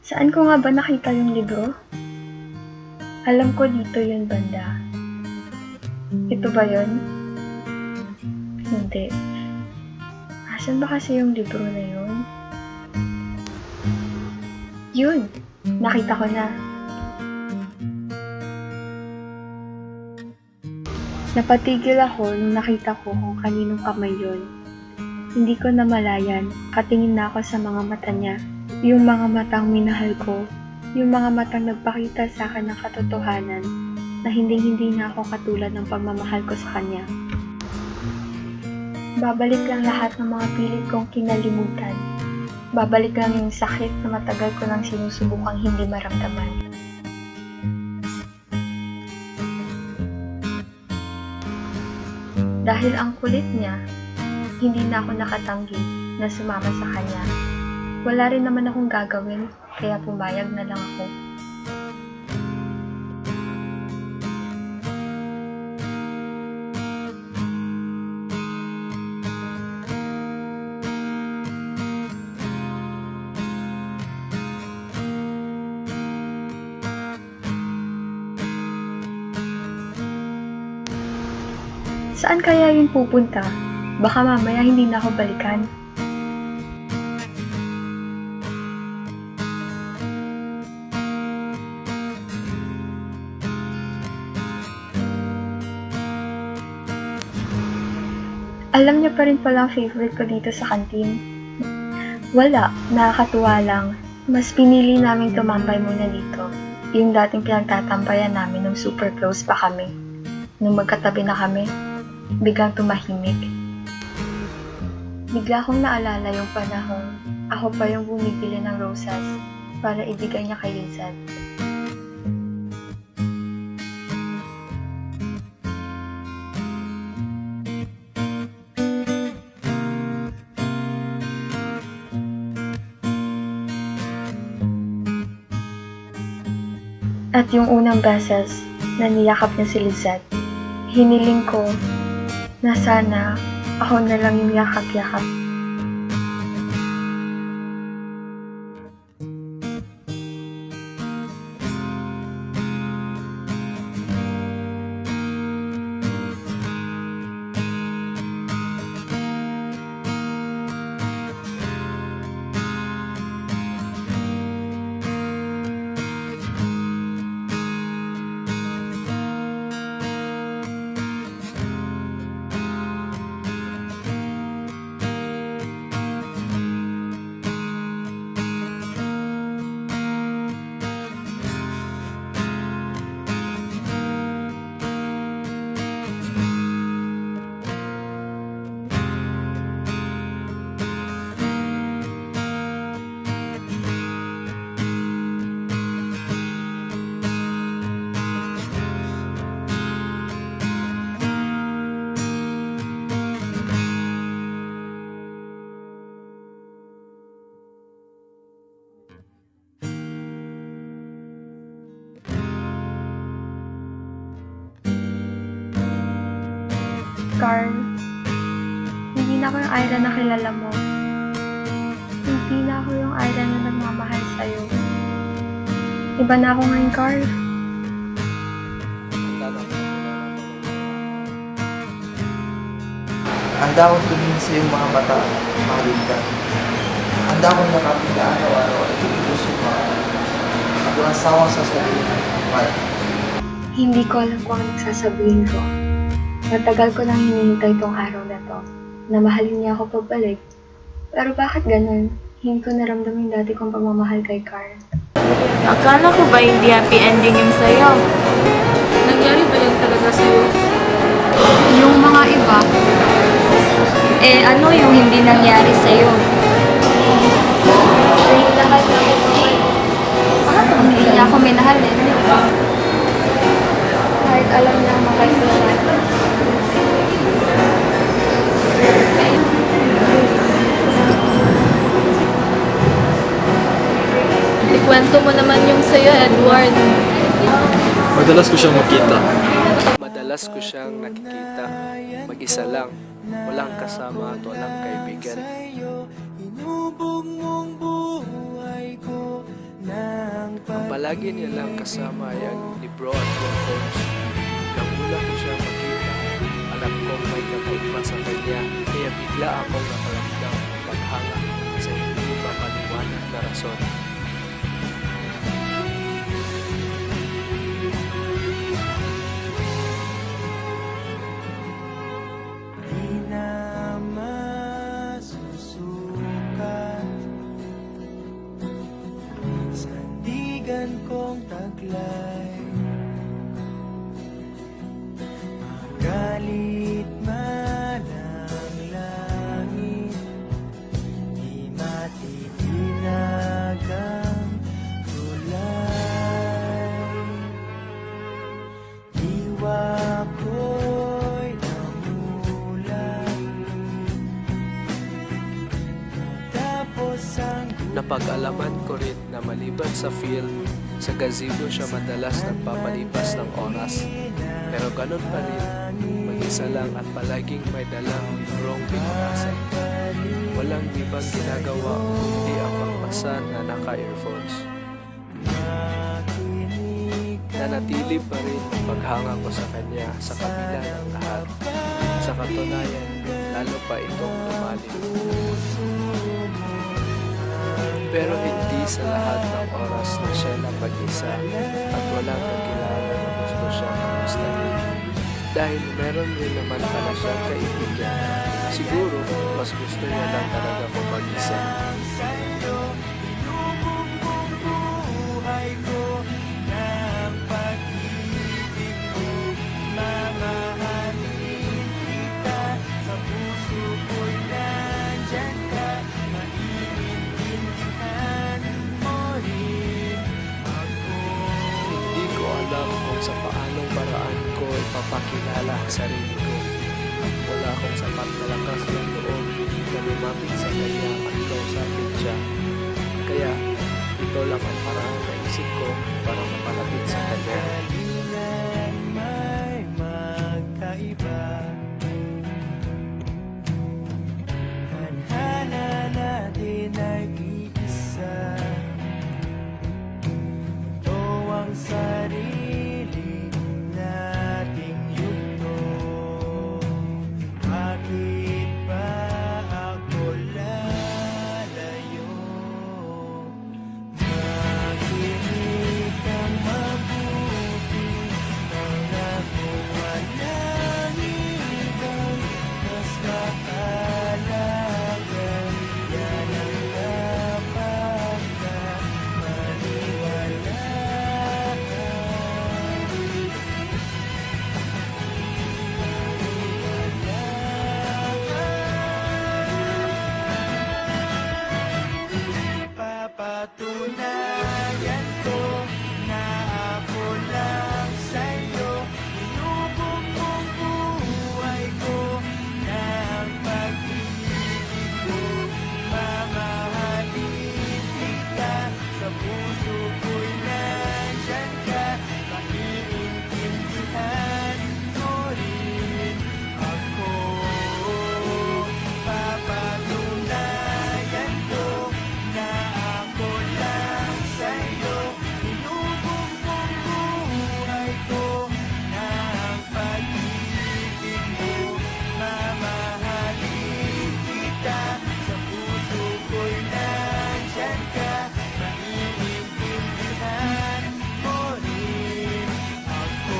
Saan ko nga ba nakita yung libro? Alam ko dito yun banda. Ito ba yun? Hindi. Asan ba kasi yung libro na yun? Yun! Nakita ko na. Napatigil ako nung nakita ko kung kaninong kamay yun. Hindi ko namalayan, katingin na ako sa mga mata niya. Yung mga matang minahal ko, yung mga matang nagpakita sa akin ng katotohanan na hindi na ako katulad ng pagmamahal ko sa kanya. Babalik lang lahat ng mga pilit kong kinalimutan. Babalik lang yung sakit na matagal ko nang sinusubukang hindi maramdaman. Dahil ang kulit niya, hindi na ako nakatanggi na sumama sa kanya. Wala rin naman akong gagawin, kaya pumayag na lang ako. Saan kaya yun pupunta? Baka mamaya hindi na ako balikan. Alam niya pa rin pala ang favorite ko dito sa kantin. Wala, nakakatuwa lang. Mas pinili naming tumambay muna dito. Yung dating pinagtatambayan namin nung super close pa kami. Nung magkatabi na kami, biglang tumahimik. Bigla kong naalala yung panahon, ako pa yung bumibili ng rosas para ibigay niya kay Lizette. At yung unang beses na niyakap niya si Lizette, hiniling ko na sana ako na lang yung yakap-yakap. Carl, hindi na ako yung Ira na kilala mo. Hindi na ako yung Ira na nagmamahal sa'yo. Iba na ako ngayon, Carl. Handa akong tumingin sa iyong mga mata, mahalin ka. Handa akong nakapit ka araw-araw at puso ka. At walang sawang sasabihin, mahal. Hindi ko alam kung anong sasabihin ko. Matagal ko nang hinihintay tong araw na to, na mahalin niya ako pagbalik. Pero bakit ganun? Hindi ko naramdaman yung dati kong pagmamahal kay Carl. Akala ko ba hindi happy ending yung sa'yo? Nangyari ba yun talaga sa'yo? Yung mga iba, Ano yung hindi nangyari sa'yo? Hindi niya ako minahal eh. kahit alam niya makaisalan. Ikwento mo naman yung sa'yo, Edward. Madalas ko siyang makita. Madalas ko siyang nakikita. Mag-isa lang. Walang kasama at walang kaibigan. Inubog mong buhay ko na palagi niya lang kasama ay ang libro at earphones. Nang una ko siya makita, alam kong may kakaiba sa kanya, kaya bigla akong nakaramdam ng paghanga sa hindi mapaliwanag na rason. Di na masusukat, sandigan kong taglay, magalit man ang langit, di matitinag ang tulay. Diwa ko'y namulat, tapos ang Napag-alaman ko rin na maliban sa field, sa gazebo siya madalas nagpapalipas ng oras. Pero ganun pa rin, mag-isa lang at palaging may dalang librong binabasa. Walang ibang ginagawa kundi ang pagbasa na naka-earphones. Nanatili pa rin ang paghanga ko sa kanya sa kabila ng lahat. Sa katunayan, lalo pa itong lumalim. Pero hindi sa lahat ng oras na siya lang mag-isa at walang kakilala na gusto siya kamustahin. Dahil meron rin naman pala siyang kaibigan. Siguro, mas gusto niya lang talaga kung mag-isa. sa'yo, inubumbong buhay ko ng pag-ibig mo. Mamahalin kita, sa puso ko'y nandyan ka. Maiintindihan mo rin ako. Hindi ko alam kung sa paanong paraan ko ipapakilala ang sarili ko. Wala akong sapat na lakas ng loob na lumapit sa kanya at kausapin siya. Kaya ito lang ang paraan na isip ko para mapalapit sa kanya. Galingan may magkaiba, tadhana natin ay iisa. Ito ang sarili nating yugto. Bakit ba ako lalayo? Makinig kang mabuti, pangako walang ibang mas kakalagan. Yan ang dapat na maniwalaan. Papatunayan ko na ako lang sa'yo. Inubumbong buhay ko ng pag-ibig mo. Mamahalin kita, sa puso ko'y nandyan ka. Maiintindihan mo rin ako. Papatunayan ko na ako lang sa'yo. Inubumbong buhay ko ng pag-ibig mo. Mamahalin kita, sa puso ko'y nandyan ka. Maiintindihan mo rin ako.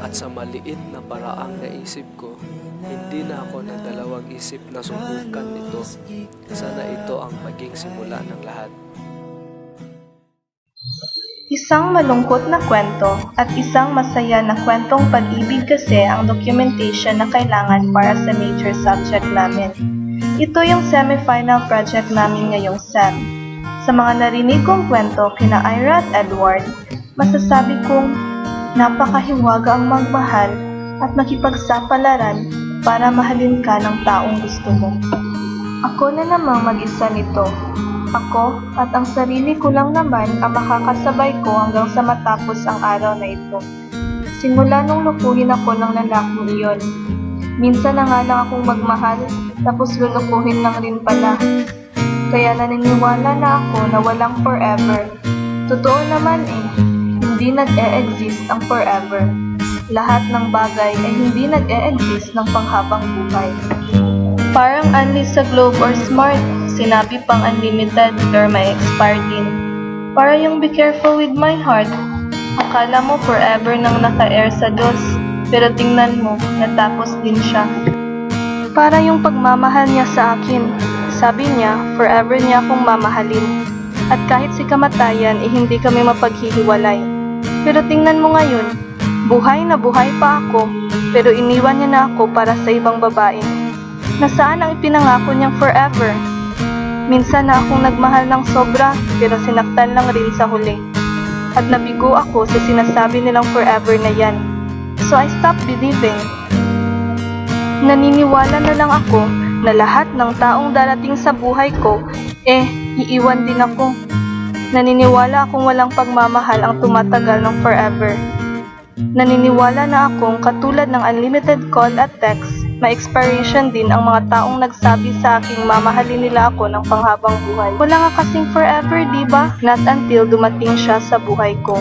At sa maliit na paraang naisip ko, hindi na ako nagdalawang isip na subukan ito. Sana ito ang maging simula ng lahat. Isang malungkot na kwento at isang masaya na kwentong pag-ibig kasi ang documentation na kailangan para sa major subject namin. Ito yung semi-final project namin ngayong SEM. Sa mga narinig kong kwento kina Ira at Edward, masasabi kong napakahiwaga ang magmahal at makipagsapalaran para mahalin ka ng taong gusto mo. Ako na namang mag-isa nito. Ako at ang sarili ko lang naman ang makakasabay ko hanggang sa matapos ang araw na ito. Simula nung lukuhin ako ng lalaking iyon. Minsan na nga lang akong magmahal, tapos lulukuhin lang rin pala. Kaya naniniwala na ako na walang forever. Totoo naman hindi nag-e-exist ang forever. Lahat ng bagay ay hindi nag-e-exist ng panghabang buhay. Parang unli sa Globe or Smart, sinabi pang unlimited pero may expire din. Para yung be careful with my heart, akala mo forever nang naka-air sa DOS, pero tingnan mo, natapos din siya. Para yung pagmamahal niya sa akin, sabi niya, forever niya akong mamahalin. At kahit si kamatayan, hindi kami mapaghihiwalay. Pero tingnan mo ngayon, buhay na buhay pa ako, pero iniwan niya na ako para sa ibang babae. Nasaan ang ipinangako niyang forever? Minsan na akong nagmahal ng sobra, pero sinaktan lang rin sa huli. At nabigo ako sa sinasabi nilang forever na yan. So I stopped believing. Naniniwala na lang ako na lahat ng taong darating sa buhay ko, iiwan din ako. Naniniwala akong walang pagmamahal ang tumatagal ng forever. Naniniwala na akong katulad ng unlimited call at text, may expiration din ang mga taong nagsabi sa aking mamahalin nila ako ng panghabang buhay. Wala nga kasing forever, diba? Not until dumating siya sa buhay ko.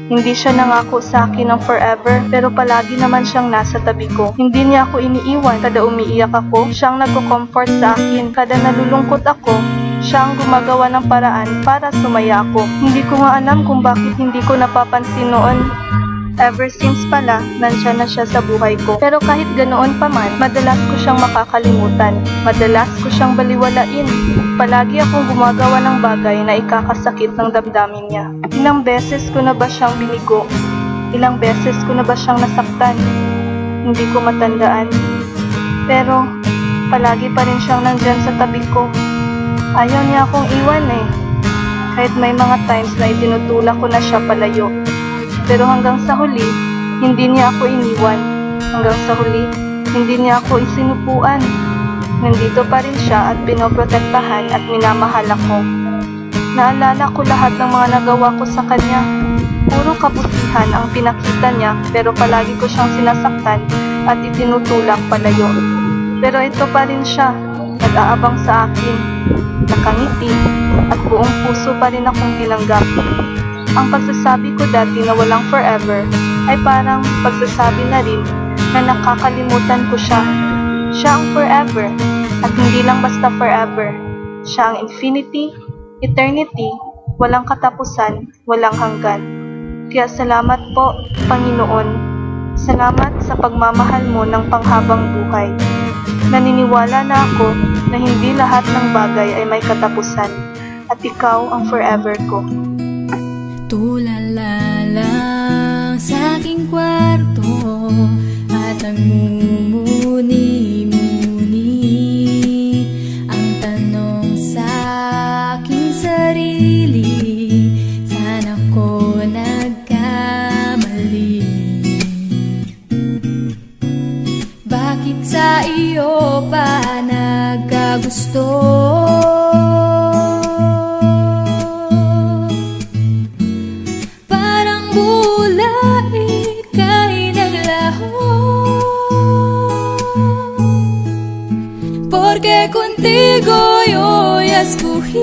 Hindi siya nangako sa akin ng forever, pero palagi naman siyang nasa tabi ko. Hindi niya ako iniiwan. Kada umiiyak ako, siyang nagko-comfort sa akin. Kada nalulungkot ako, siya ang gumagawa ng paraan para sumaya ako. Hindi ko nga alam kung bakit hindi ko napapansin noon. Ever since pala, nandiyan na siya sa buhay ko. Pero kahit ganoon pa man, madalas ko siyang makakalimutan. Madalas ko siyang baliwalain. Palagi akong gumagawa ng bagay na ikakasakit ng damdamin niya. Ilang beses ko na ba siyang binigo? Ilang beses ko na ba siyang nasaktan? Hindi ko matandaan. Pero, palagi pa rin siyang nandyan sa tabi ko. Ayaw niya akong iwan Kahit may mga times na itinutulak ko na siya palayo. Pero hanggang sa huli, hindi niya ako iniwan. Hanggang sa huli, hindi niya ako isinupuan. Nandito pa rin siya at pinoprotektahan at minamahal ako. Naalala ko lahat ng mga nagawa ko sa kanya. Puro kabutihan ang pinakita niya, pero palagi ko siyang sinasaktan at itinutulak palayo. Pero ito pa rin siya, nag-aabang sa akin, nakangiti, at buong puso pa rin akong tinanggap. Ang pagsasabi ko dati na walang forever ay parang pagsasabi na rin na nakakalimutan ko siya. Siya ang forever at hindi lang basta forever. Siya ang infinity, eternity, walang katapusan, walang hanggan. Kaya salamat po, Panginoon. Salamat sa pagmamahal mo ng panghabang buhay. Naniniwala na ako na hindi lahat ng bagay ay may katapusan at ikaw ang forever ko. Tulala lang sa aking kwarto at nagmumuni-muni ang tanong sa aking sarili, saan ako nagkamali? Bakit sa iyo pa nagkagusto? Porque contigo yo ya escogí,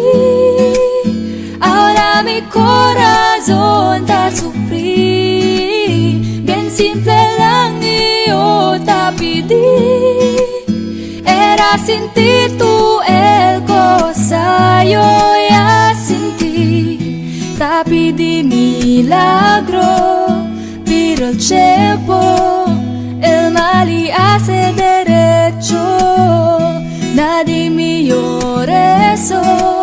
ahora mi corazón te sufrí. Bien simple lang yo te pedí, era sin ti tú el cosa yo ya sentí. Te pedí milagro, pero el tiempo el mal y hace derecho. Nadie me llore eso.